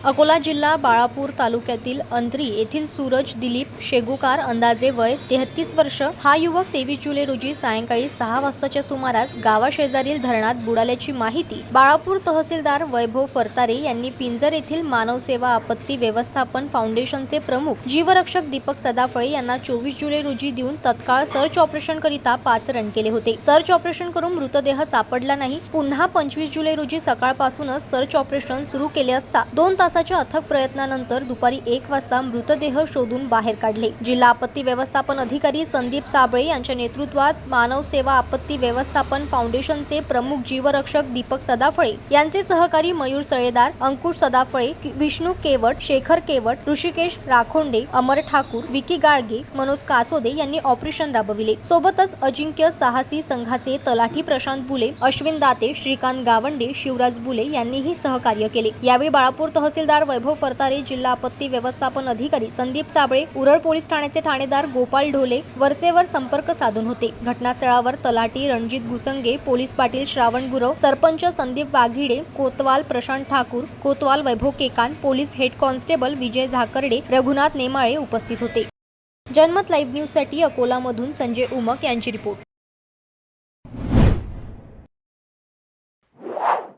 अकोला जिल्हा बाळापूर तालुक्यातील अंत्री येथील सूरज दिलीप शेगुकार अंदाजे वय 33 वर्ष हा युवक 23 जुलै रोजी सायंकाळी 6 वाजताच्या सुमारास गावाशेजारील धरणात बुडाल्याची माहिती बाळापूर तहसीलदार वैभव फरतारे यांनी पिंजर येथील मानव सेवा आपत्ती व्यवस्थापन फाउंडेशनचे प्रमुख जीवरक्षक दीपक सदाफळे यांना 24 जुलै रोजी देऊन तत्काळ सर्च ऑपरेशन करिता पाचारण केले होते। सर्च ऑपरेशन करून मृतदेह सापडला नाही। पुन्हा 25 जुलै रोजी सकाळपासूनच सर्च ऑपरेशन सुरू केले असता 2 तासाच्या अथक प्रयत्नानंतर दुपारी 1 वाजता मृतदेह शोधून बाहेर काढले। जिल्हा आपत्ती व्यवस्थापन अधिकारी संदीप साबळे यांच्या नेतृत्वात मानव सेवा आपत्ती व्यवस्थापन फाउंडेशनचे प्रमुख जीवरक्षक दीपक सदाफळे यांचे सहकारी मयूर सळेदार, अंकुश सदाफळे, विष्णू केवट, शेखर केवट, ऋषिकेश राखोंडे, अमर ठाकूर, विकी गाळगे, मनोज कासोदे यांनी ऑपरेशन राबविले। सोबतच अजिंक्य साहसी संघाचे तलाठी प्रशांत बुले, अश्विन दाते, श्रीकांत गावंडे, शिवराज बुले यांनीही सहकार्य केले। यावेळी बाळापूर तहसीलदार वैभव फरतारे, जिल्हा आपत्ती व्यवस्थापन अधिकारी संदीप साबळे, उरळ पोलीस ठाण्याचे ठाणेदार गोपाल ढोले वरचेवर संपर्क साधून होते। घटनास्थळावर तलाठी रणजित गुसंगे, पोलीस पाटील श्रावण गुरव, सरपंच संदीप वाघिडे, कोतवाल प्रशांत ठाकूर, कोतवाल वैभव केकान, पोलीस हेड कॉन्स्टेबल विजय झाकर्डे, रघुनाथ नेमाळे उपस्थित होते। जनमत लाईव्ह न्यूज साठी अकोला मधून संजय उमक यांची रिपोर्ट।